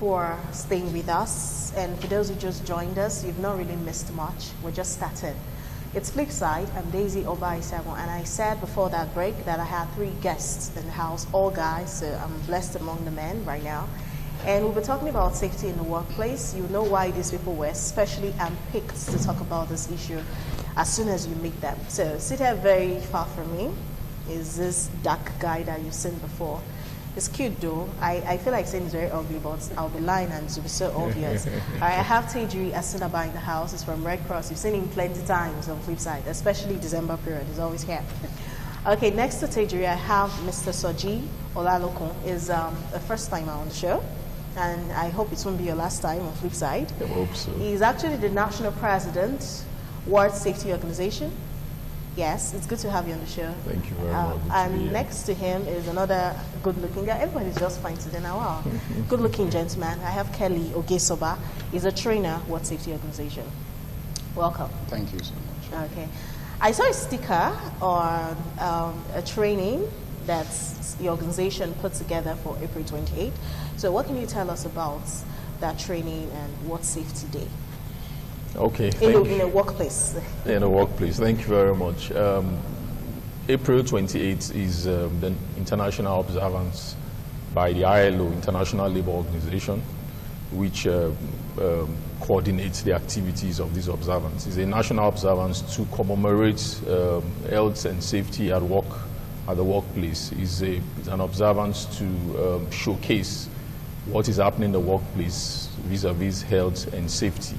for staying with us. And for those who just joined us, you've not really missed much. We're just started. It's Flipside. I'm Daisy Obaisamo, and I said before that break that I had 3 guests in the house, all guys, so I'm blessed among the men right now. And we'll be talking about safety in the workplace. You know why these people were especially handpicked to talk about this issue as soon as you meet them. So seated very far from me is this dark guy that you've seen before. It's cute though. I feel like saying it's very ugly, but I'll be lying and it will be so obvious. I have Tejiri Asinaba in the house. He's from Red Cross. You've seen him plenty times on Flipside, especially December period. He's always here. Okay, next to Tejiri, I have Mr. Soji Olalokun. Is a first timer on the show, and I hope it won't be your last time on Flipside. I hope so. He's actually the national president, World Safety Organization. Yes, it's good to have you on the show. Thank you very much. And next to him is another good-looking guy. Everybody's just fine today now. Wow. Good-looking gentleman. I have Kelly Ogesoba. He's a trainer, World Safety Organization. Welcome. Thank you so much. Okay. I saw a sticker on a training that the organization put together for April 28th. So what can you tell us about that training and World Safety Day? Okay. In a workplace. In a workplace. Thank you very much. April 28th is the international observance by the ILO, International Labour Organization, which coordinates the activities of this observance. It's a national observance to commemorate health and safety at work, at the workplace. It's an observance to showcase what is happening in the workplace vis-a-vis health and safety,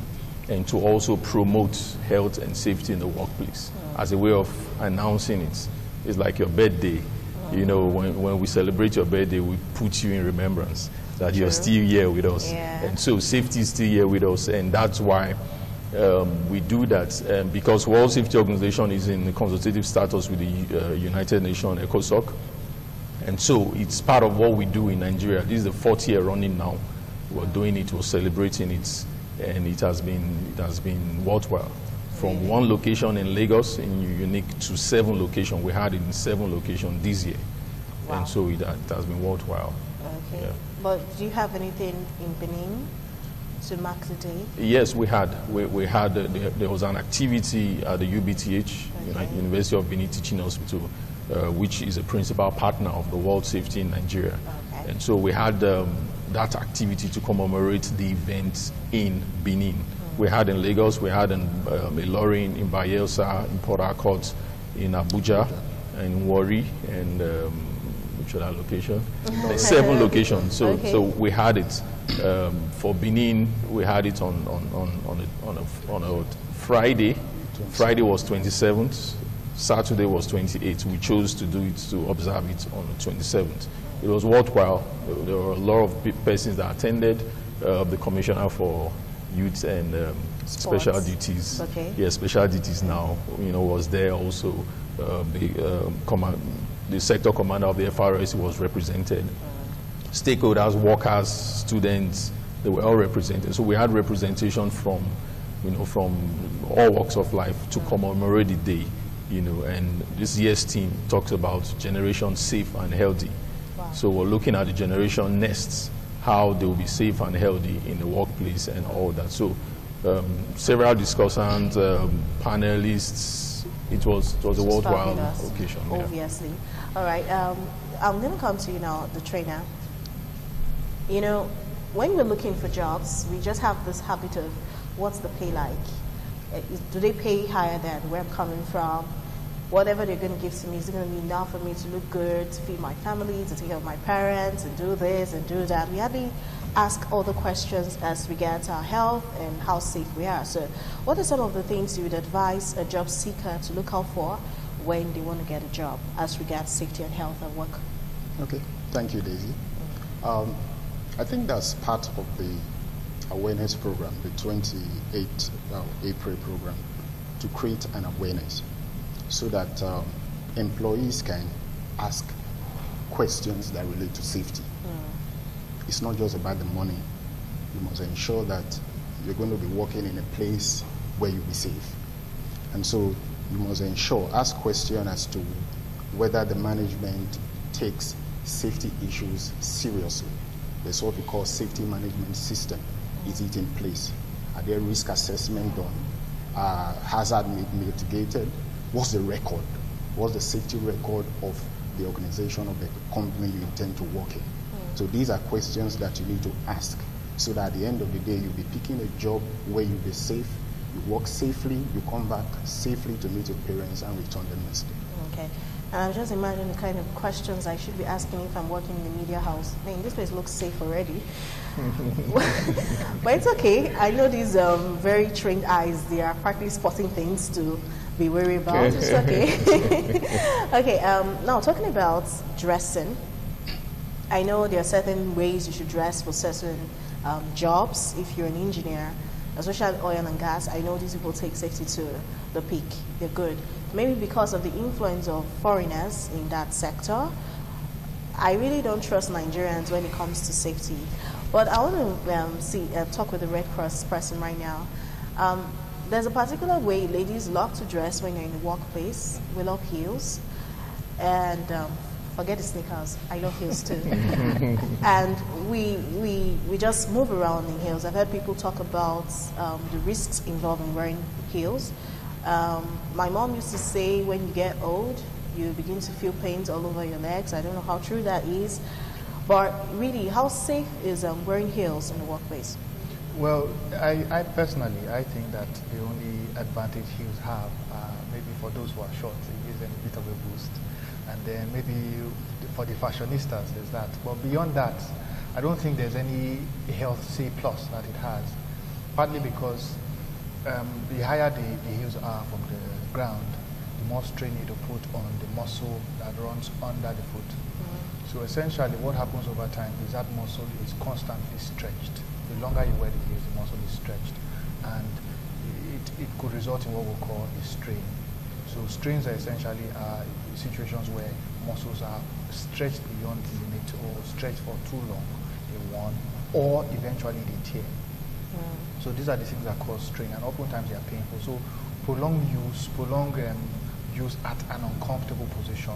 and to also promote health and safety in the workplace as a way of announcing it. It's like your birthday. You know, when we celebrate your birthday, we put you in remembrance that you're still here with us. Yeah. And so safety is still here with us, and that's why we do that. Because World Safety Organization is in consultative status with the United Nations, ECOSOC. And so it's part of what we do in Nigeria. This is the 4th year running now. We're doing it, we're celebrating it. And it has been worthwhile. From one location in Lagos, in Unique, to 7 locations. We had it in 7 locations this year. Wow. And so it has been worthwhile. Okay. Yeah. But do you have anything in Benin to mark the day? Yes, we had. There was an activity at the UBTH, okay, University of Benin Teaching Hospital, which is a principal partner of the World Safety in Nigeria. Okay. And so we had that activity to commemorate the event in Benin. We had in Lagos, we had in Ilorin, in Bayelsa, in Port Harcourt, in Abuja, in Warri, and which other location? 7 locations. So, okay, so we had it for Benin. We had it on a Friday. Friday was 27th. Saturday was 28th. We chose to do it, to observe it on the 27th. It was worthwhile. There were a lot of persons that attended. The Commissioner for Youth and Special Duties, okay, yeah, Special Duties now, was there also. The sector commander of the FRS was represented. Stakeholders, workers, students, they were all represented. So we had representation from all walks of life to commemorate the day. And this year's theme talks about generation safe and healthy. Wow. So we're looking at the generation next, how they will be safe and healthy in the workplace and all that. So several discussants, panelists, it was a worthwhile occasion. Obviously. Yeah. All right, I'm going to come to you now, the trainer. When we're looking for jobs, we just have this habit of what's the pay like? Do they pay higher than where I'm coming from? Whatever they're going to give to me, is it going to be enough for me to look good, to feed my family, to take care of my parents, and do this and do that? We hardly ask all the questions as regards our health and how safe we are. So what are some of the things you would advise a job seeker to look out for when they want to get a job as regards safety and health at work? Okay, thank you, Daisy. I think that's part of the awareness program, the 28th April program, to create an awareness so that employees can ask questions that relate to safety. It's not just about the money. You must ensure that you're going to be working in a place where you'll be safe. And so you must ask questions as to whether the management takes safety issues seriously. There's what we call safety management system. Is it in place? Are there risk assessment done? Hazard mitigated? What's the record? What's the safety record of the organization of the company you intend to work in? So these are questions that you need to ask, so that at the end of the day, you'll be picking a job where you'll be safe, you work safely, you come back safely to meet your parents and return the next day. Okay. And I'm just imagining the kind of questions I should be asking if I'm working in the media house. I mean, this place looks safe already. But it's okay. I know these very trained eyes, they are practically spotting things to be worried about. It's okay. Okay, now talking about dressing, I know there are certain ways you should dress for certain jobs. If you're an engineer, especially oil and gas, I know these people take safety to the peak. They're good. Maybe because of the influence of foreigners in that sector, I really don't trust Nigerians when it comes to safety. But I want to talk with the Red Cross person right now. There's a particular way ladies love to dress when you're in the workplace. We love heels. And forget the sneakers. I love heels too. And we just move around in heels. I've heard people talk about the risks involved in wearing heels. My mom used to say when you get old, you begin to feel pains all over your legs. I don't know how true that is. But really, how safe is wearing heels in the workplace? Well, I personally, I think that the only advantage heels have, maybe for those who are short, it gives them a bit of a boost. And then maybe for the fashionistas, there's that. But beyond that, I don't think there's any health C plus that it has. Partly because the higher the heels are from the ground, the more strain you need to put on the muscle that runs under the foot. So essentially what happens over time is that muscle is constantly stretched. The longer you wear the heels, the muscle is stretched. And it could result in what we call a strain. So strains are essentially situations where muscles are stretched beyond the limit or stretched for too long, or eventually they tear. So these are the things that cause strain, and oftentimes they are painful. So prolonged use at an uncomfortable position,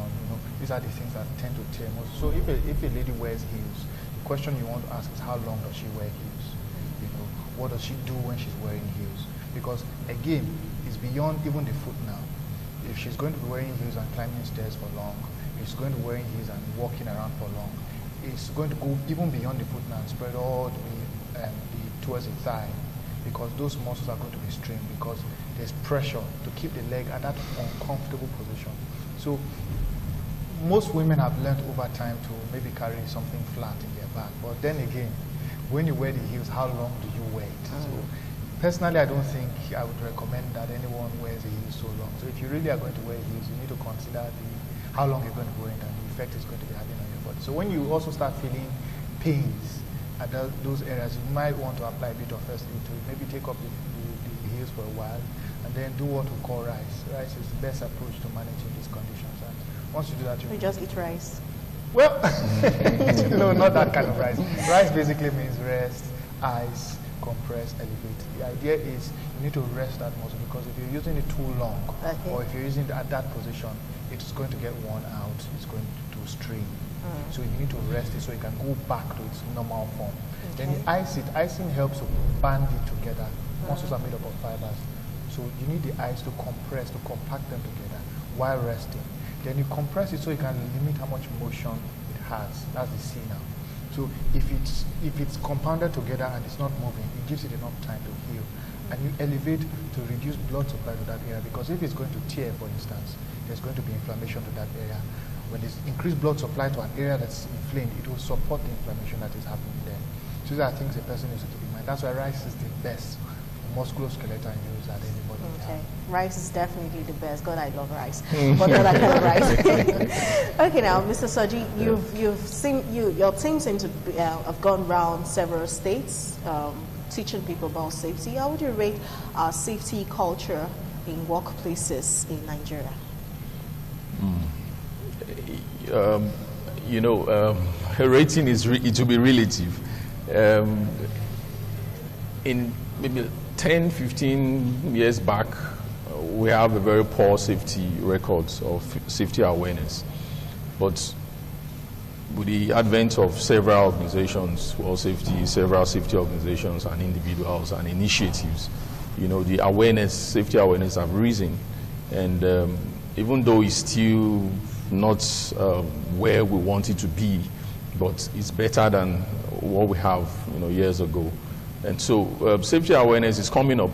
these are the things that tend to tear most. So if a lady wears heels, the question you want to ask is how long does she wear heels? What does she do when she's wearing heels? Because again, it's beyond even the foot now. If she's going to be wearing heels and climbing stairs for long, if she's going to be wearing heels and walking around for long, it's going to go even beyond the foot now and spread all the way towards the thigh, because those muscles are going to be strained because there's pressure to keep the leg at that uncomfortable position. So most women have learned over time to maybe carry something flat in their back. But then again, when you wear the heels, how long do you wear it? So personally, I don't think I would recommend that anyone wears the heels so long. So if you really are going to wear heels, you need to consider how long you're going to wear it and the effect it's going to be having on your body. So when you also start feeling pains at those areas, you might want to apply a bit of first aid to it. Maybe take up the heels for a while and then do what we call rice. Rice is the best approach to managing these conditions. And once you do that, you just eat rice. Well, no, not that kind of rice. Rice basically means rest, ice, compress, elevate. The idea is you need to rest that muscle, because if you're using it too long, or if you're using it at that position, it's going to get worn out, it's going to strain. So you need to rest it so it can go back to its normal form. Then you ice it. Icing helps to band it together. Muscles are made up of fibers. So you need the ice to compress, to compact them together while resting. Then you compress it so you can limit how much motion it has. That's the C now. So if it's compounded together and it's not moving, it gives it enough time to heal. And you elevate to reduce blood supply to that area, because if it's going to tear, for instance, there's going to be inflammation to that area. When there's increased blood supply to an area that's inflamed, it will support the inflammation that is happening there. So these are things a person needs to keep in mind. That's why rice is the best musculoskeletal injuries that anybody can. Rice is definitely the best. God, I love rice, but not that kind of rice. Okay, now, Mr. Soji, your team seem to have gone around several states teaching people about safety. How would you rate our safety culture in workplaces in Nigeria? Rating it will be relative. In maybe 10, 15 years back, we have a very poor safety records of safety awareness. But with the advent of several organizations, world safety, several safety organizations and individuals and initiatives, you know, the awareness, safety awareness have risen. And even though it's still not where we want it to be, but it's better than what we have, you know, years ago. And so safety awareness is coming up,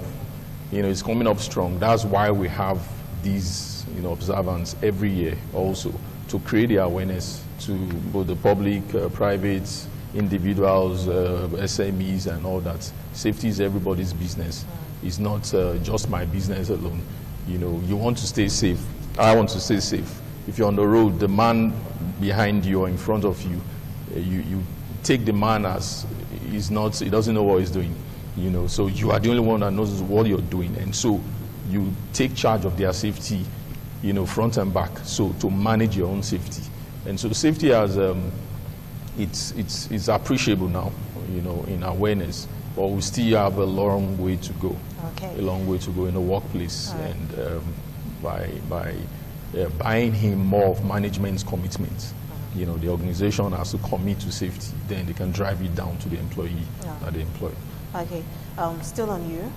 you know, it's coming up strong. That's why we have these, you know, observance every year also, to create the awareness to both the public, private, individuals, SMEs and all that. Safety is everybody's business. It's not just my business alone. You know, you want to stay safe. I want to stay safe. If you're on the road, the man behind you or in front of you, you take the man as he doesn't know what he's doing. You know, so you are the only one that knows what you're doing. And so you take charge of their safety, you know, front and back, so to manage your own safety. And so safety has, it's appreciable now, you know, in awareness, but we still have a long way to go. Okay. A long way to go in the workplace. Right. And by buying him more of management's commitments, you know, the organization has to commit to safety, then they can drive it down to the employee that they employ. Okay, still on you.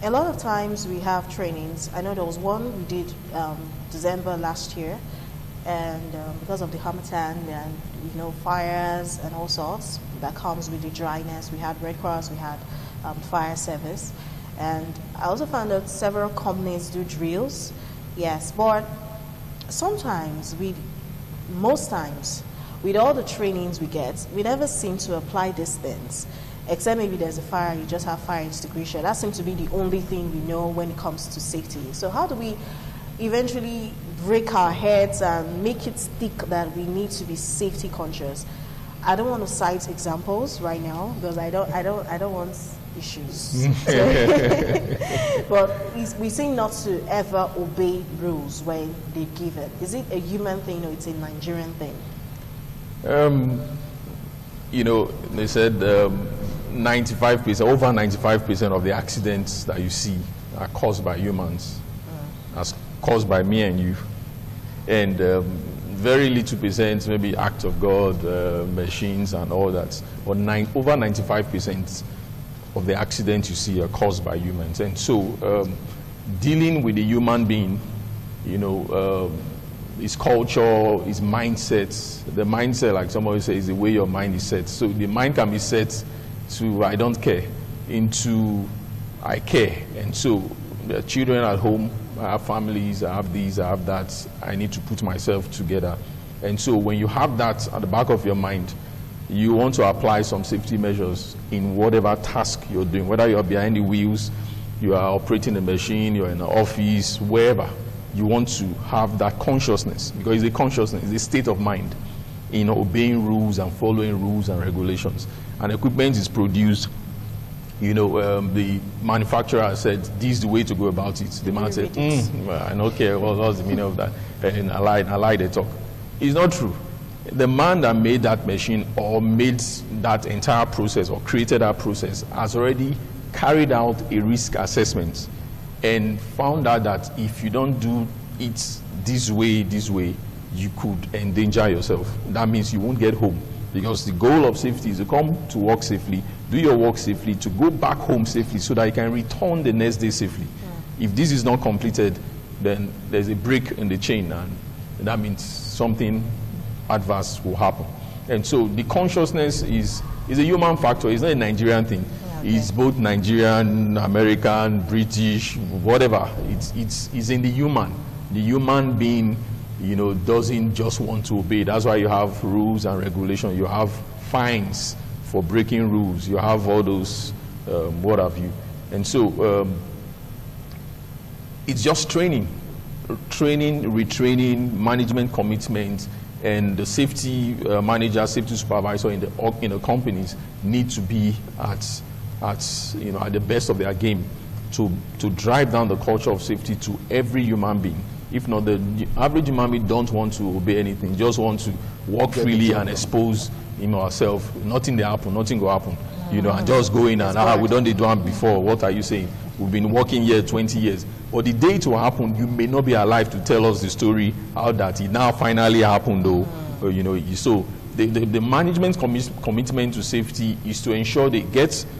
A lot of times we have trainings. I know there was one we did December last year, and because of the Hamatan and, you know, fires and all sorts that comes with the dryness, we had Red Cross, we had fire service, and I also found out several companies do drills. Yes, but sometimes most times, with all the trainings we get, we never seem to apply these things. Except maybe there's a fire, you just have fire extinguisher. That seems to be the only thing we know when it comes to safety. So how do we eventually break our heads and make it stick that we need to be safety conscious? I don't want to cite examples right now because I don't want issues. But we seem not to ever obey rules when they give it. Is it a human thing or it's a Nigerian thing? You know, they said 95%, over 95% of the accidents that you see are caused by humans, as caused by me and you. And very little percent, maybe act of God, machines and all that. But over 95% of the accidents you see are caused by humans. And so dealing with the human being, you know, his culture, his mindset, the mindset, like somebody says, is the way your mind is set. So the mind can be set to I don't care, into I care. And so the children at home, I have families, I have these, I have that, I need to put myself together. And so when you have that at the back of your mind, you want to apply some safety measures in whatever task you're doing, whether you're behind the wheels, you are operating a machine, you're in an office, wherever. You want to have that consciousness, because it's a consciousness, it's a state of mind in obeying rules and following rules and regulations. And equipment is produced, you know, the manufacturer said, this is the way to go about it. The man said, well, I don't care, what's the meaning of that? And I lied, they talk. It's not true. The man that made that machine or made that entire process or created that process has already carried out a risk assessment and found out that if you don't do it this way, you could endanger yourself. That means you won't get home, because the goal of safety is to come to work safely, do your work safely, to go back home safely so that you can return the next day safely. If this is not completed, then there's a break in the chain, and that means something adverse will happen. And so the consciousness is a human factor. It's not a Nigerian thing. It's both Nigerian, American, British, whatever. It's in the human. The human being, you know, doesn't just want to obey. That's why you have rules and regulations. You have fines for breaking rules. You have all those, what have you. And so it's just training, retraining, management commitment, and the safety manager, safety supervisor in the companies need to be at the best of their game to drive down the culture of safety to every human being. If not, the average human being don't want to obey anything, just want to walk freely and expose ourselves. Nothing will happen, and just go in and we don't do it before. What are you saying? We've been working here 20 years. But the day it will happen, you may not be alive to tell us the story how that it now finally happened, though. So the management's commitment to safety is to ensure they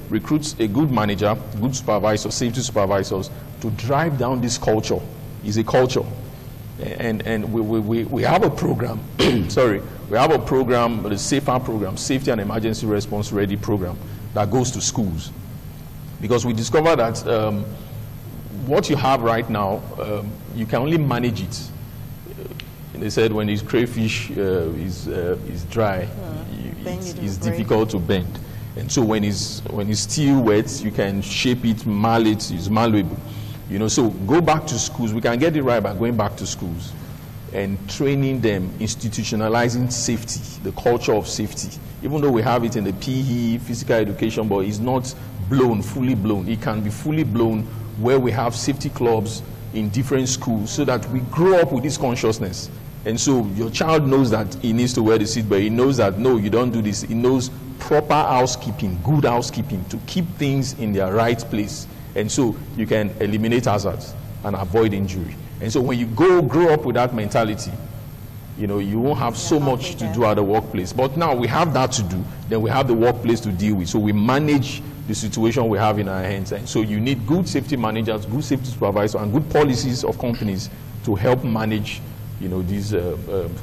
recruits a good manager, good supervisor, safety supervisors to drive down this culture. It's a culture. And we have a program, sorry, we have a program, the SAFER program, Safety and Emergency Response Ready program, that goes to schools. Because we discovered that what you have right now, you can only manage it. They said when his crayfish is dry, it's difficult to bend. And so when it's still wet, you can shape it, it's malleable. You know, so go back to schools. We can get it right by going back to schools and training them, institutionalizing safety, the culture of safety. Even though we have it in the PE, physical education, but it's not fully blown. It can be fully blown where we have safety clubs in different schools so that we grow up with this consciousness. And so your child knows that he needs to wear the seatbelt. He knows that, no, you don't do this. He knows proper housekeeping, good housekeeping, to keep things in their right place. And so you can eliminate hazards and avoid injury. And so when you grow up with that mentality, you know, you won't have so much to do at the workplace. But now we have that to do. Then we have the workplace to deal with. So we manage the situation we have in our hands. And so you need good safety managers, good safety supervisors, and good policies of companies to help manage, you know, these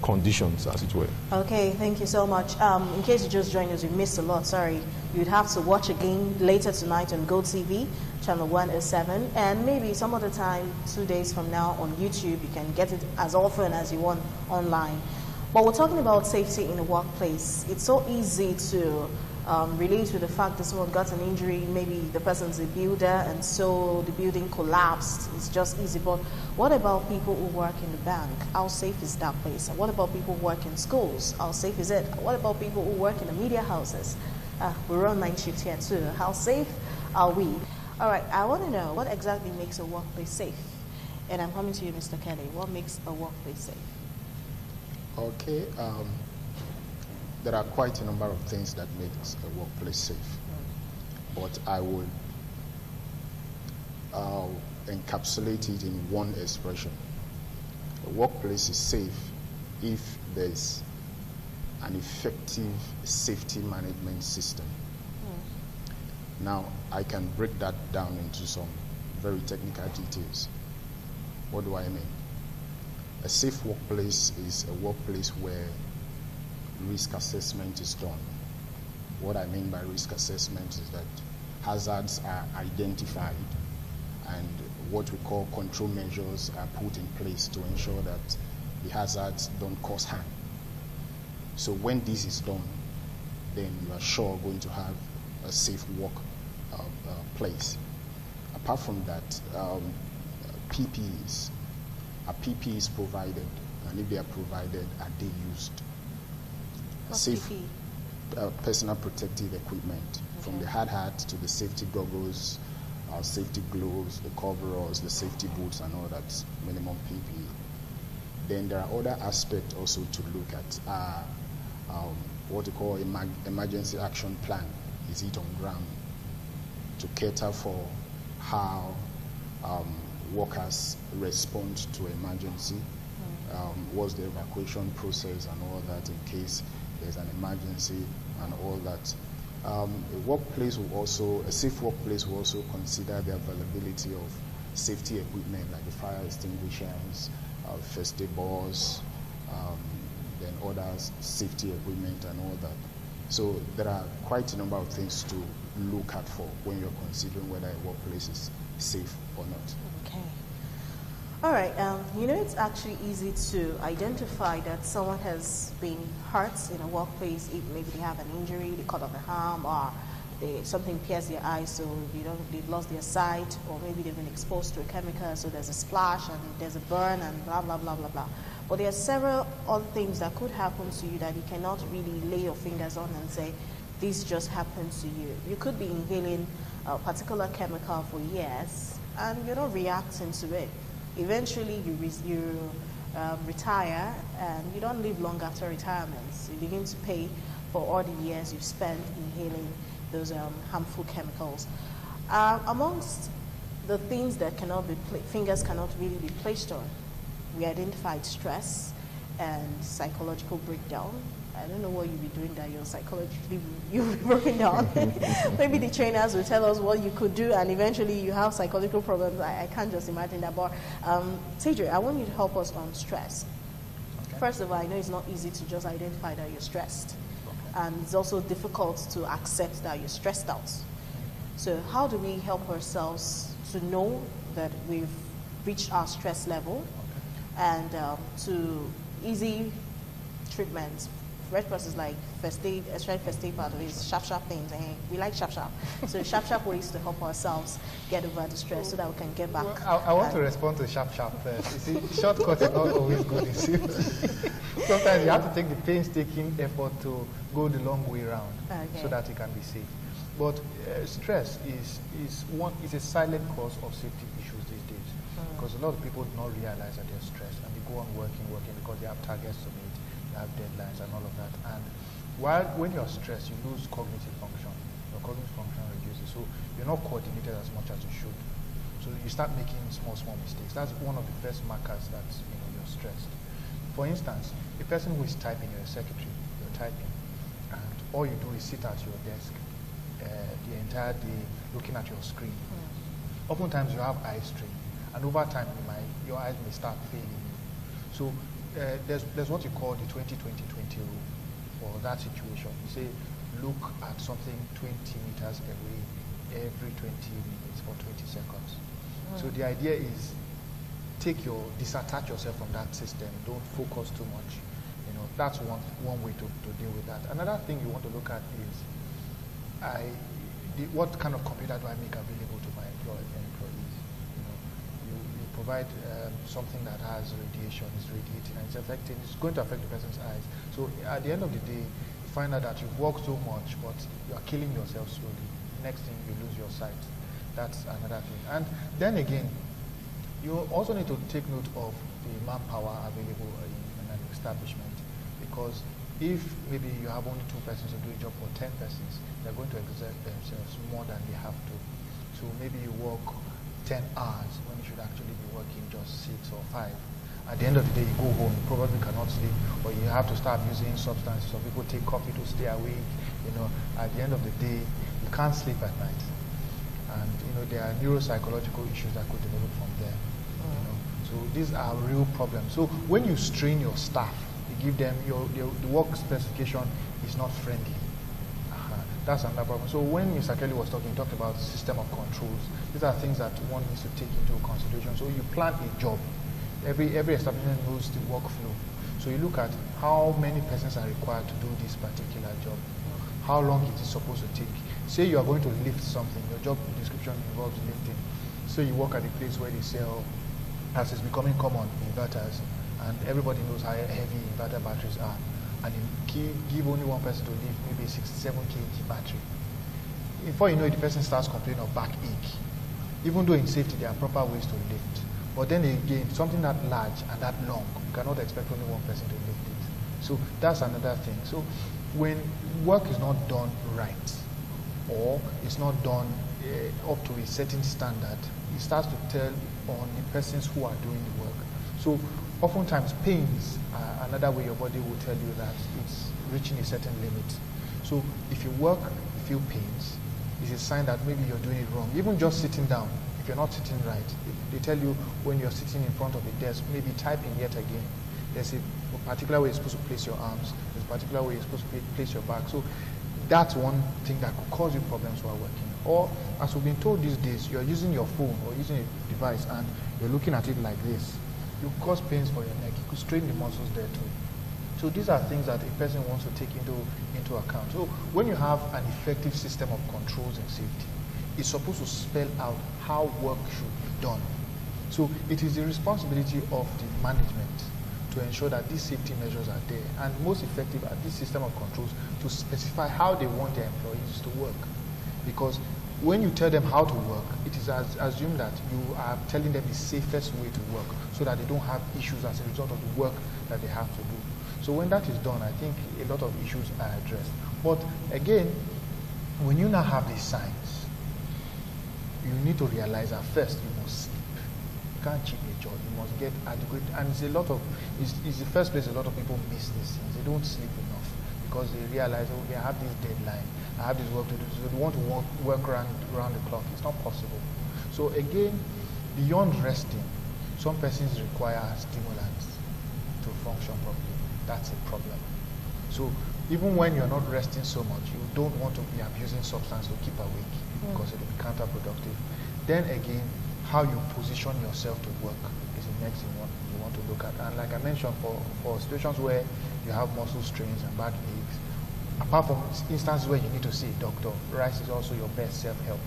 conditions, as it were. Okay, thank you so much. In case you just joined us, you missed a lot, sorry. You'd have to watch again later tonight on GoTV, channel 107, and maybe some other time, 2 days from now on YouTube. You can get it as often as you want online. But we're talking about safety in the workplace. It's so easy to relate to the fact that someone got an injury, maybe the person's a builder, and so the building collapsed. It's just easy. But what about people who work in the bank? How safe is that place? And what about people who work in schools? How safe is it? What about people who work in the media houses? We're on night shift here too. How safe are we? All right, I want to know what exactly makes a workplace safe. And I'm coming to you, Mr. Kelly. What makes a workplace safe? Okay. There are quite a number of things that makes a workplace safe, but I would encapsulate it in one expression. A workplace is safe if there's an effective safety management system. Now, I can break that down into some very technical details. What do I mean? A safe workplace is a workplace where risk assessment is done. What I mean by risk assessment is that hazards are identified and what we call control measures are put in place to ensure that the hazards don't cause harm. So when this is done, then you are sure going to have a safe work place. Apart from that, PPEs. Are PPEs provided? And if they are provided, are they used? Safe personal protective equipment, from the hard hat to the safety goggles, safety gloves, the coveralls, the safety boots, and all that minimum PPE. Then there are other aspects also to look at. What we call emergency action plan. Is it on ground to cater for how workers respond to emergency? What's the evacuation process and all that in case there's an emergency and all that. A safe workplace will also consider the availability of safety equipment like the fire extinguishers, first aid balls, then other safety equipment and all that. So there are quite a number of things to look at for when you're considering whether a workplace is safe or not. Okay. All right. You know, it's actually easy to identify that someone has been hurt in a workplace if maybe they have an injury, they cut off a arm, or something pierced their eyes, so they've lost their sight, or maybe they've been exposed to a chemical, so there's a splash and there's a burn and blah, blah, blah, blah, blah. But there are several other things that could happen to you that you cannot really lay your fingers on and say, this just happened to you. You could be inhaling a particular chemical for years and you're not reacting to it. Eventually you retire and you don't live long after retirement. So you begin to pay for all the years you've spent inhaling those harmful chemicals. Amongst the things that fingers cannot really be placed on, we identified stress and psychological breakdown. I don't know what you'll be doing that you're psychologically you'll be broken down. Maybe the trainers will tell us what you could do, and eventually you have psychological problems. I can't just imagine that. But Cedric, I want you to help us on stress. Okay. First of all, I know it's not easy to just identify that you're stressed, and it's also difficult to accept that you're stressed out. So how do we help ourselves to know that we've reached our stress level, and to easy treatments? Red Cross is like first aid, first aid part of it is sharp things, and we like sharp. So sharp ways to help ourselves get over the stress so that we can get back. Well, I want to respond to sharp first. You see, shortcuts are not always good. You see, sometimes you have to take the painstaking effort to go the long way around, so that it can be safe. But stress is a silent cause of safety issues these days, because a lot of people do not realize that they're stressed, and they go on working because they have targets to meet. Have deadlines and all of that, and when you're stressed, you lose cognitive function. Your cognitive function reduces, so you're not coordinated as much as you should. So you start making small mistakes. That's one of the first markers that you're stressed. For instance, a person who is typing, you're a secretary, you're typing, and all you do is sit at your desk the entire day looking at your screen. Oftentimes you have eye strain, and over time your eyes may start failing you. So there's what you call the 20-20-20 rule for that situation. You say, look at something 20 meters away every 20 minutes for 20 seconds. So the idea is disattach yourself from that system. Don't focus too much. That's one way to deal with that. Another thing you want to look at is what kind of computer do I make available to my employees? You provide something that has radiation, is radiating, and it's going to affect the person's eyes. So at the end of the day, you find out that you've worked so much, but you are killing yourself slowly. Next thing, you lose your sight. That's another thing. And then again, you also need to take note of the manpower available in an establishment, because if maybe you have only 2 persons to do a job for 10 persons, they're going to exert themselves more than they have to. So maybe you work 10 hours when you should actually be working just 6 or 5. At the end of the day, you go home, you probably cannot sleep, or you have to start using substances. Some people take coffee to stay awake. At the end of the day, you can't sleep at night. And there are neuropsychological issues that could develop from there. So these are real problems. So when you strain your staff, you give them the work specification is not friendly. That's another problem. So when Mr. Kelly was talking, he talked about system of controls. These are things that one needs to take into consideration. So you plan a job. Every establishment knows the workflow. So you look at how many persons are required to do this particular job. How long it is supposed to take. Say you are going to lift something. Your job description involves lifting. So you work at a place where they sell, as is becoming common, inverters. And everybody knows how heavy inverter batteries are. And you give only one person to lift maybe a 67 kg battery. Before you know it, the person starts complaining of backache. Even though in safety there are proper ways to lift. But then again, something that large and that long, you cannot expect only one person to lift it. So that's another thing. So when work is not done right, or it's not done up to a certain standard, it starts to tell on the persons who are doing the work. So oftentimes pains are another way your body will tell you that it's reaching a certain limit. So if you work, you feel pains, it's a sign that maybe you're doing it wrong. Even just sitting down, if you're not sitting right, they tell you when you're sitting in front of a desk, maybe typing yet again, there's a particular way you're supposed to place your arms, there's a particular way you're supposed to place your back. So that's one thing that could cause you problems while working. Or, as we've been told these days, you're using your phone or using a device and you're looking at it like this. You cause pains for your neck. You could strain the muscles there too. So these are things that a person wants to take into account. So when you have an effective system of controls and safety, it's supposed to spell out how work should be done. So it is the responsibility of the management to ensure that these safety measures are there, and most effective at this system of controls to specify how they want their employees to work. Because when you tell them how to work, it is assumed that you are telling them the safest way to work so that they don't have issues as a result of the work that they have to do. So when that is done, I think a lot of issues are addressed. But again, when you now have these signs, you need to realize that first you must sleep. You can't cheat your job. You must get adequate. And it's the first place a lot of people miss these things. They don't sleep enough. because they realize, okay, I have this deadline, I have this work to do, so they want to work around the clock. It's not possible. So again, beyond resting, some persons require stimulants to function properly. That's a problem. So even when you're not resting so much, you don't want to be abusing substance to keep awake because it will be counterproductive. Then again, how you position yourself to work is the next thing you want to look at. And like I mentioned, for situations where you have muscle strains and back aches, apart from instances where you need to see a doctor, rest is also your best self-help,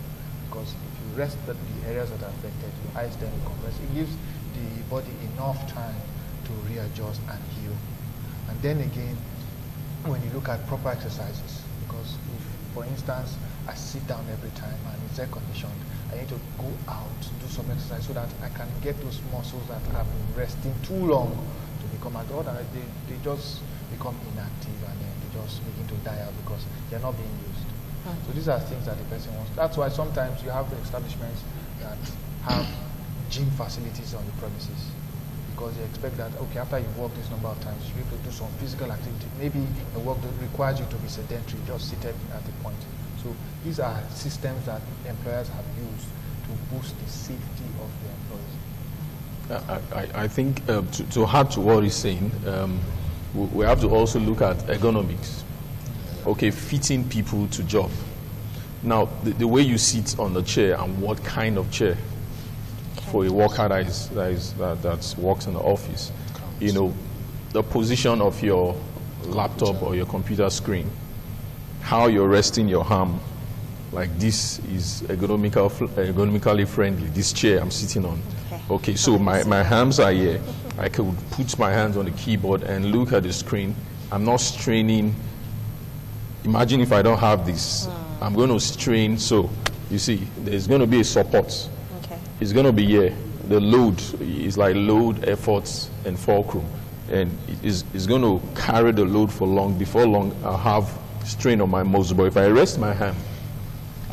because if you rest the areas that are affected, you ice them, you compress, it gives the body enough time to readjust and heal. And then again, when you look at proper exercises, because if, for instance, I sit down every time and it's air conditioned, I need to go out, do some exercise so that I can get those muscles that have been resting too long to become active. They just become inactive and then they just begin to die out because they're not being used. So these are things that the person wants. That's why sometimes you have establishments that have gym facilities on the premises, because they expect that, okay, after you've worked this number of times, you have to do some physical activity. Maybe the work that requires you to be sedentary, just seated at the point. So these are systems that employers have used to boost the safety of their employees. I think to add to what he's saying, we have to also look at ergonomics. Okay, fitting people to job. Now, the way you sit on the chair and what kind of chair for a worker that works in the office, you know, the position of your laptop or your computer screen, how you're resting your arm, like this is ergonomically friendly, this chair I'm sitting on. Okay, so my hands are here. I could put my hands on the keyboard and look at the screen. I'm not straining. Imagine if I don't have this. I'm going to strain, so you see, there's going to be a support. Okay. It's going to be here. The load is like load, efforts, and fulcrum. And it's going to carry the load for long. Before long, I'll have strain on my muscle. But if I rest my hand,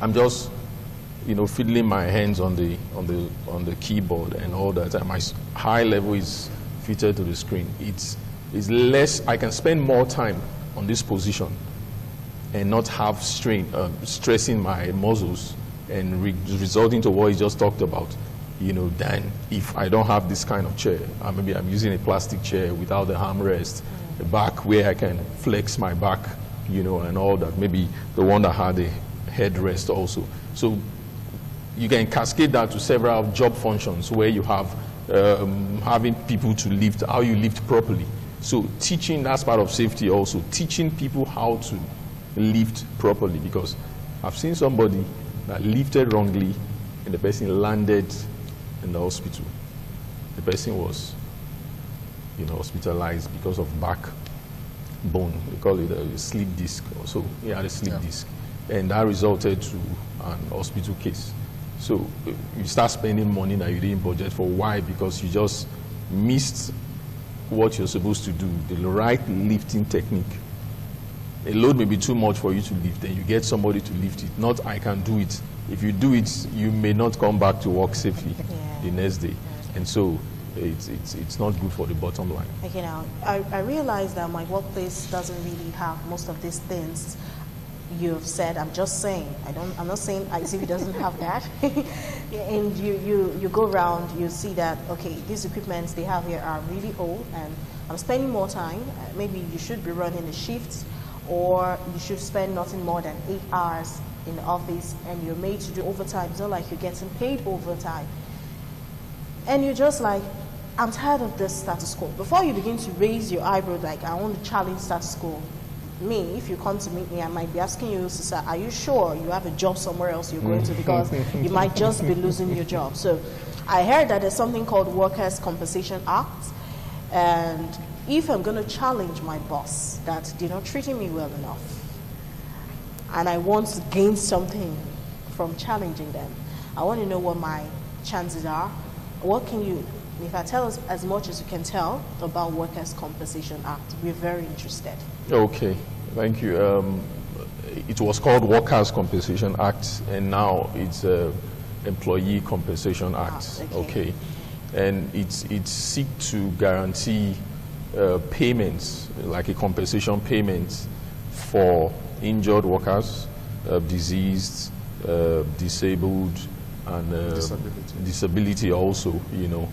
I'm just, you know, fiddling my hands on the keyboard and all that. And my high level is fitted to the screen. It's less. I can spend more time on this position and not have strain, stressing my muscles and resulting to what he just talked about, you know, than if I don't have this kind of chair. Maybe I'm using a plastic chair without the armrest, the back where I can flex my back, you know, and all that. Maybe the one that had a headrest also. So you can cascade that to several job functions where you have having people to lift, how you lift properly. So teaching, that's part of safety also, teaching people how to lift properly, because I've seen somebody that lifted wrongly and the person landed in the hospital. The person was, you know, hospitalized because of back bone. They call it a slip disc. So he had a slip disc, and that resulted to an hospital case. So you start spending money that you didn't budget for. Why? Because you just missed what you're supposed to do, the right lifting technique. A load may be too much for you to lift, then you get somebody to lift it. Not I can do it. If you do it, you may not come back to work safely the next day. And so it's not good for the bottom line. Okay, now, I realize that my workplace doesn't really have most of these things you've said. I'm just saying, I'm not saying ICV doesn't have that. And you go around, you see that, okay, these equipments they have here are really old and I'm spending more time. Maybe you should be running the shifts, or you should spend nothing more than 8 hours in the office and you're made to do overtime. It's not like you're getting paid overtime. And you're just like, I'm tired of this status quo. Before you begin to raise your eyebrow like, I want to challenge status quo, me, if you come to meet me, I might be asking you, sister, are you sure you have a job somewhere else you're going to? Because you might just be losing your job. So I heard that there's something called Workers' Compensation Act. And if I'm going to challenge my boss that they're not treating me well enough, and I want to gain something from challenging them, I want to know what my chances are. What can you, if I tell us as much as you can tell about Workers' Compensation Act, we're very interested. Okay, thank you. It was called Workers' Compensation Act, and now it's Employee Compensation Act. Okay. And it seeks to guarantee payments, like a compensation payment for injured workers, diseased, disabled, and disability also, you know,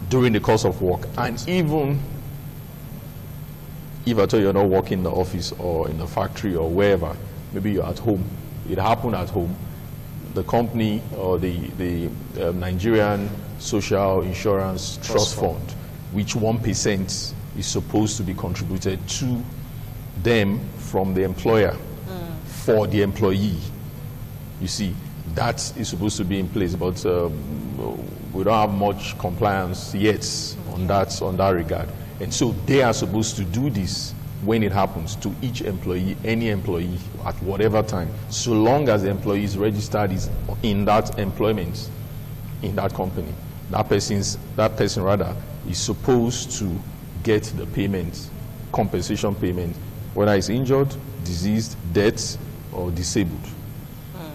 during the course of work. And even if at all you're not working in the office or in the factory or wherever, maybe you're at home, it happened at home, the company or the Nigerian Social Insurance Trust Fund, which 1% is supposed to be contributed to them from the employer for the employee. You see, that is supposed to be in place, but we don't have much compliance yet on that regard. And so they are supposed to do this when it happens to each employee, any employee, at whatever time, so long as the employee is registered is in that employment, in that company. That person is supposed to get the payment, compensation payment, whether it's injured, diseased, death, or disabled.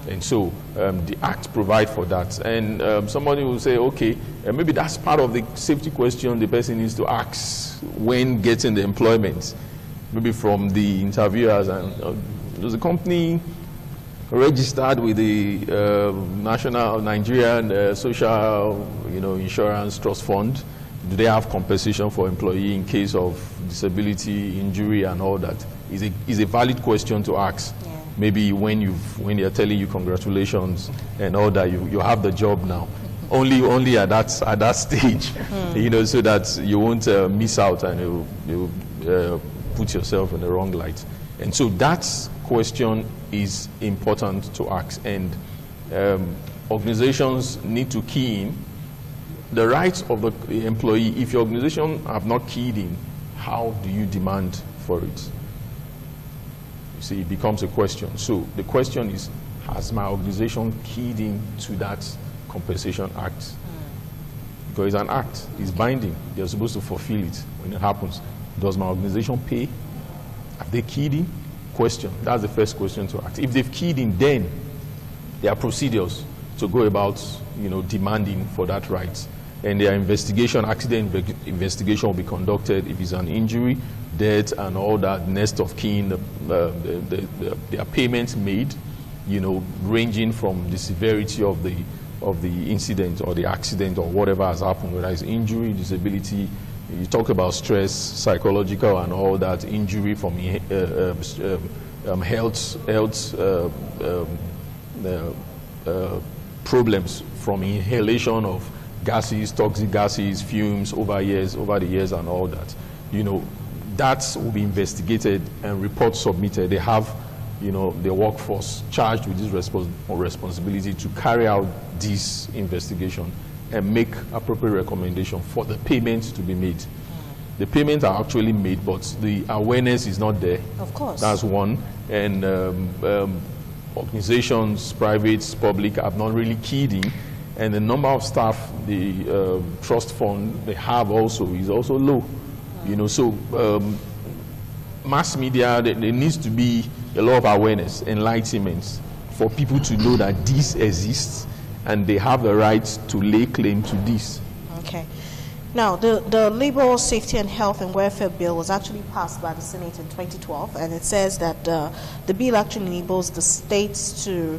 And so the Act provides for that. And somebody will say, okay, maybe that's part of the safety question the person needs to ask when getting the employment, maybe from the interviewers. And does the company registered with the National Nigerian Social Insurance Trust Fund? Do they have compensation for employee in case of disability, injury, and all that? Is a valid question to ask. Yeah. Maybe when they're telling you congratulations and all that, you have the job now. Only at that stage, so that you won't miss out and you put yourself in the wrong light. And so that question is important to ask, and organizations need to key in the rights of the employee. If your organization have not keyed in, how do you demand for it? You see, it becomes a question. So the question is, has my organization keyed in to that compensation act? Because it's an act, it's binding. They're supposed to fulfill it when it happens. Does my organization pay? Have they keyed in? Question. That's the first question to ask. If they've keyed in, then there are procedures to go about, demanding for that right. And their investigation, accident investigation will be conducted. If it's an injury, death, and all that, next of kin, their payments made, ranging from the severity of the incident or the accident or whatever has happened, whether it's injury, disability. You talk about stress, psychological, and all that, injury from health problems from inhalation of gases, toxic gases, fumes over the years, and all that. That will be investigated and reports submitted. They have, their workforce charged with this responsibility to carry out this investigation and make appropriate recommendation for the payments to be made. The payments are actually made, but the awareness is not there. Of course. That's one. And organizations, private, public, have not really keyed in. And the number of staff the trust fund they have is also low. So mass media, there needs to be a lot of awareness, enlightenment for people to know that this exists and they have the right to lay claim to this. Okay. Now, the Labor Safety and Health and Welfare Bill was actually passed by the Senate in 2012, and it says that the bill actually enables the states to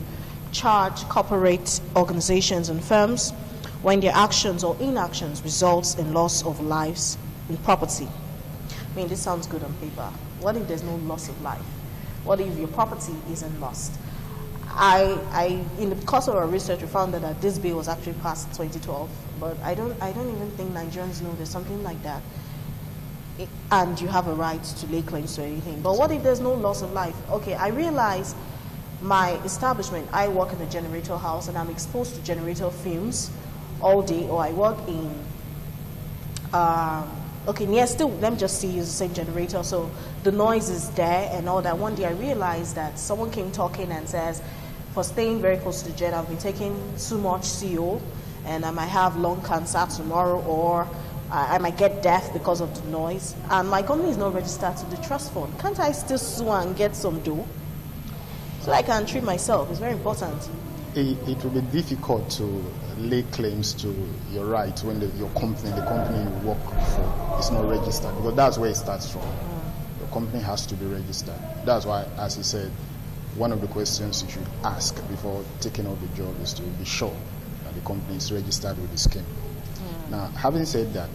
charge corporate organizations and firms when their actions or inactions results in loss of lives and property. I mean, this sounds good on paper. What if there's no loss of life? What if your property isn't lost? In the course of our research, we found that this bill was actually passed in 2012, but I don't even think Nigerians know there's something like that. And you have a right to lay claims to anything. But what if there's no loss of life? Okay, I realize my establishment, I work in a generator house and I'm exposed to generator fumes all day, or I work in, let me just use the same generator, so the noise is there and all that. One day I realized that someone came talking and says, for staying very close to the gen, I've been taking too much CO and I might have lung cancer tomorrow, or I might get deaf because of the noise. And my company is not registered to the trust fund. Can't I still sue and get some dough so I can treat myself? It's very important. It will be difficult to lay claims to your rights when the company you work for is not registered, because that's where it starts from. Your company has to be registered. That's why, as he said, one of the questions you should ask before taking up the job is to be sure that the company is registered with the scheme. Now, having said that,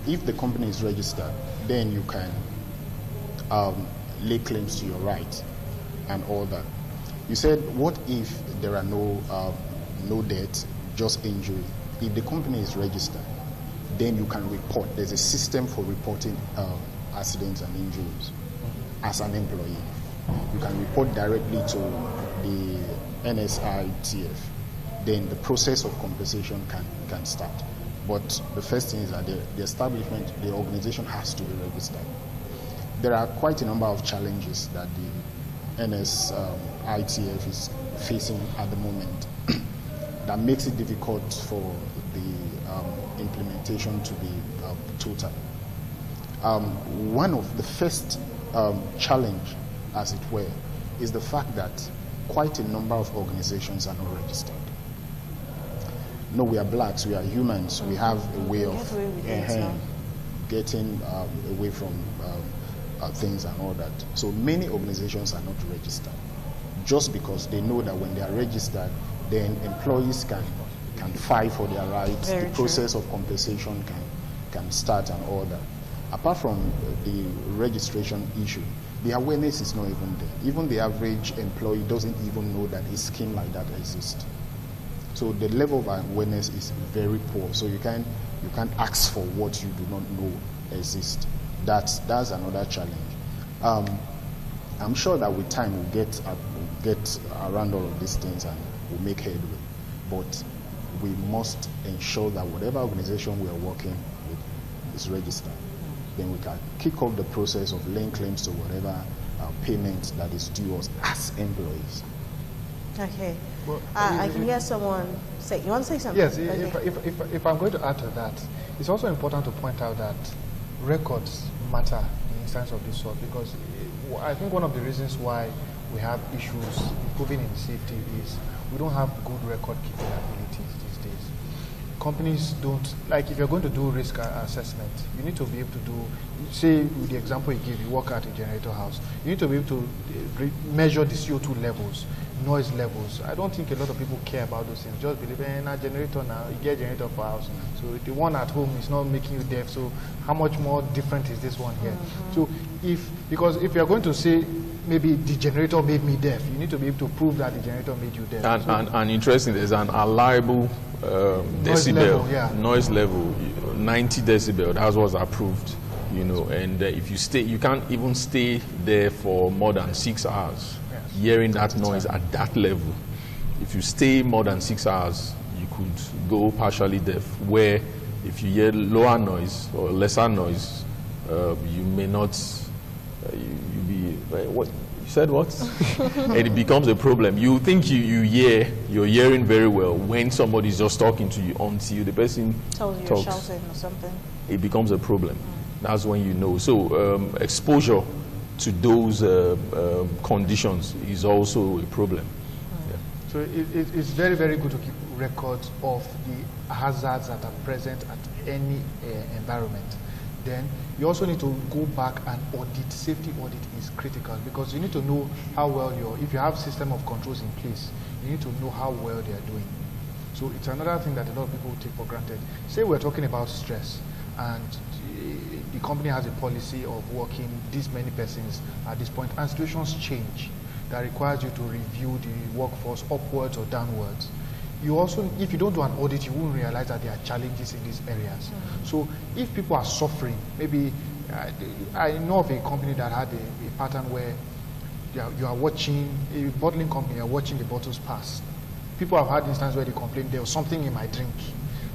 if the company is registered, then you can lay claims to your rights and all that. You said, what if there are no death, just injury? If the company is registered, then you can report. There's a system for reporting accidents and injuries as an employee. You can report directly to the NSITF. Then the process of compensation can start. But the first thing is that the establishment, the organization has to be registered. There are quite a number of challenges that the NSITF is facing at the moment that makes it difficult for the implementation to be total. One of the first challenge, as it were, is the fact that quite a number of organizations are not registered. No, we are blacks, we are humans, we have a way of getting away from things and all that. So many organizations are not registered, just because they know that when they are registered, then employees can fight for their rights, the process of compensation can start and all that. Apart from the registration issue, the awareness is not even there. Even the average employee doesn't even know that a scheme like that exists. So the level of awareness is very poor. So you can't ask for what you do not know exists. That's another challenge. I'm sure that with time we'll get around all of these things and we'll make headway. But we must ensure that whatever organization we are working with is registered. Then we can kick off the process of laying claims to whatever payment that is due us as employees. Okay. Well, I can hear someone say, you want to say something? Yes, okay. if I'm going to add to that, it's also important to point out that records matter in instances of this sort, because I think one of the reasons why we have issues improving in safety is we don't have good record keeping abilities these days. Companies don't, like if you're going to do risk assessment, you need to be able to do, say with the example you give, you work at a generator house, you need to be able to measure the CO2 levels, noise levels. I don't think a lot of people care about those things. Just believe in a generator now, you get a generator for house. So the one at home is not making you deaf, so how much more different is this one here? So because if you're going to say, maybe the generator made me deaf, you need to be able to prove that the generator made you deaf. And interesting, there's an allowable decibel, noise level, 90 decibel, that was approved, and if you stay, you can't even stay there for more than 6 hours, hearing that noise at that level. If you stay more than 6 hours, you could go partially deaf, where if you hear lower noise or lesser noise, you may not, you be, what? You said what? And it becomes a problem. You think you're hearing very well when somebody's just talking to you until the person tells you talks. you're shouting or something. It becomes a problem. That's when you know. So exposure to those conditions is also a problem. Yeah. So it's very, very good to keep records of the hazards that are present at any environment. Then you also need to go back and audit. Safety audit is critical, because you need to know how well if you have system of controls in place, you need to know how well they are doing. So it's another thing that a lot of people take for granted. Say we're talking about stress, and the company has a policy of working this many persons at this point, and situations change that requires you to review the workforce upwards or downwards. You also, if you don't do an audit, you won't realize that there are challenges in these areas. So if people are suffering, maybe I know of a company that had a pattern where you are watching, a bottling company, you are watching the bottles pass. People have had instances where they complain, there was something in my drink.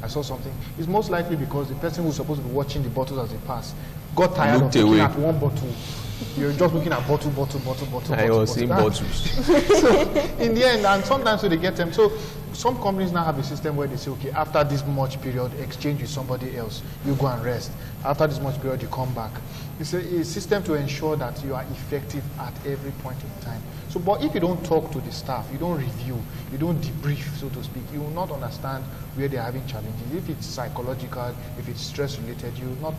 I saw something. It's most likely because the person who's supposed to be watching the bottles as they pass got tired of looking at one bottle. You're just looking at bottle. I was seeing bottles. So in the end, and sometimes they get them. So some companies now have a system where they say, okay, after this much period, exchange with somebody else, you go and rest. After this much period, you come back. It's a system to ensure that you are effective at every point in time. So, but if you don't talk to the staff, you don't review, you don't debrief, so to speak, you will not understand where they're having challenges. If it's psychological, if it's stress related, you will not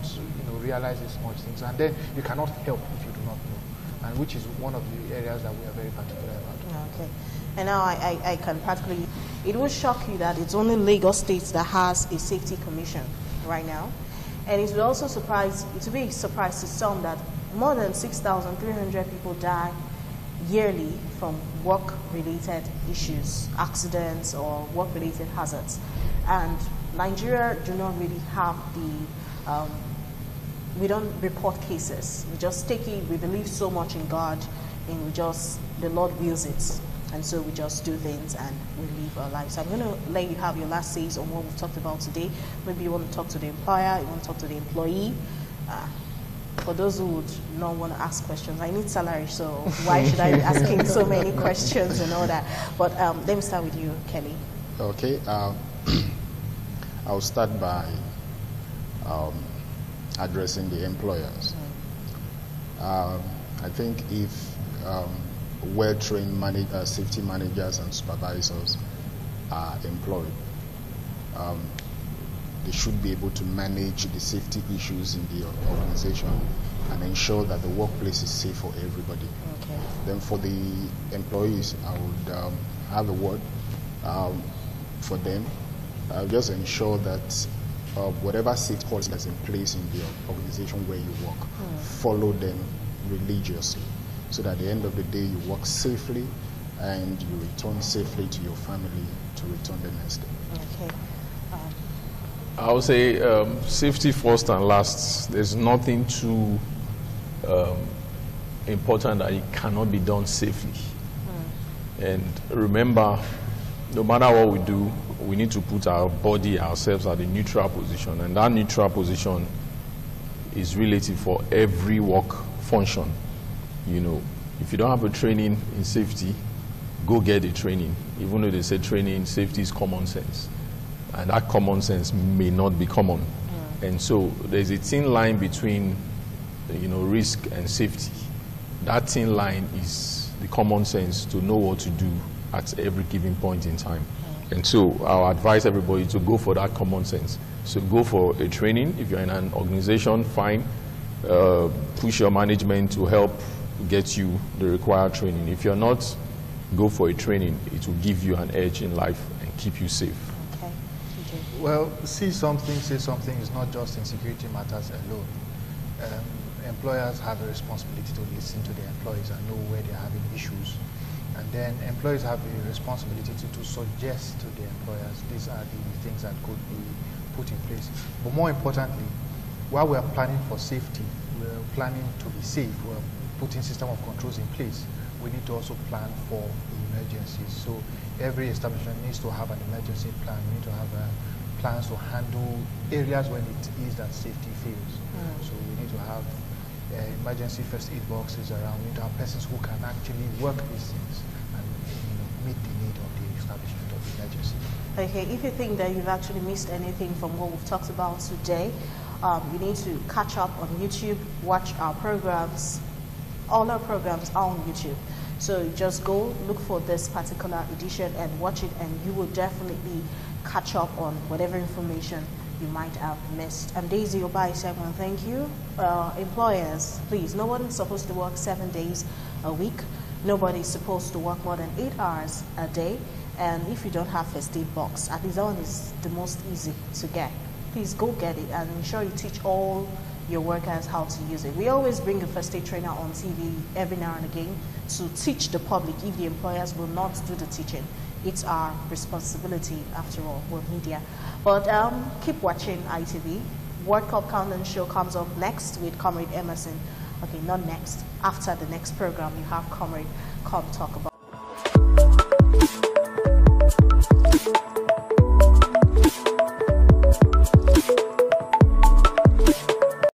realize these much things, and then you cannot help if you do not know, and which is one of the areas that we are very particular about. Okay. And now I can practically, it will shock you that it's only Lagos State that has a safety commission right now. And it will also be a surprise to some that more than 6,300 people die yearly from work-related issues, accidents or work-related hazards. And Nigeria do not really have we don't report cases. We just take it, we believe so much in God, and the Lord wills it. And so we just do things and we live our lives. So I'm going to let you have your last says on what we've talked about today. Maybe you want to talk to the employer, you want to talk to the employee. For those who would not want to ask questions, I need salary, so why should I be asking so many questions and all that? But let me start with you, Kelly. Okay. I'll start by addressing the employers. I think if well-trained safety managers and supervisors are employed, they should be able to manage the safety issues in the organization and ensure that the workplace is safe for everybody. Okay. Then for the employees, I would have a word for them. Just ensure that whatever safety policy is in place in the organization where you work, follow them religiously, so that at the end of the day you work safely and you return safely to your family to return the next day. Okay. I would say safety first and last. There's nothing too important that it cannot be done safely. And remember, no matter what we do, we need to put our body, ourselves at a neutral position. And that neutral position is relative for every work function. If you don't have a training in safety, go get a training. Even though they say training, safety is common sense. And that common sense may not be common. And so there's a thin line between, risk and safety. That thin line is the common sense to know what to do at every given point in time. And so I'll advise everybody to go for that common sense. So go for a training. If you're in an organization, fine. Push your management to help get you the required training. If you're not, go for a training. It will give you an edge in life and keep you safe. Okay. Well, see something, say something is not just in security matters alone. Employers have a responsibility to listen to their employees and know where they're having issues. And then employees have a responsibility to suggest to the employers, these are the things that could be put in place. But more importantly, while we're planning for safety, we're planning to be safe, we're putting system of controls in place, we need to also plan for emergencies. So every establishment needs to have an emergency plan. We need to have plans to handle areas when it is that safety fails. So we need to have emergency first aid boxes around. We need to have persons who can actually work these things and meet the need of the establishment of the emergency. Okay, if you think that you've actually missed anything from what we've talked about today, you need to catch up on YouTube, watch our programs. All our programs are on YouTube. So just go look for this particular edition and watch it, and you will definitely catch up on whatever information you might have missed. I'm Daisy Obai-Segman, thank you. Employers, please, no one is supposed to work 7 days a week. Nobody is supposed to work more than 8 hours a day. And if you don't have first aid box, at least that one is the most easy to get. Please go get it and ensure you teach all your workers how to use it. We always bring a first aid trainer on TV every now and again to teach the public if the employers will not do the teaching. It's our responsibility, after all, we're media. But keep watching ITV. World Cup Countdown Show comes up next with Comrade Emerson. Okay, not next. After the next program, you have Comrade come talk about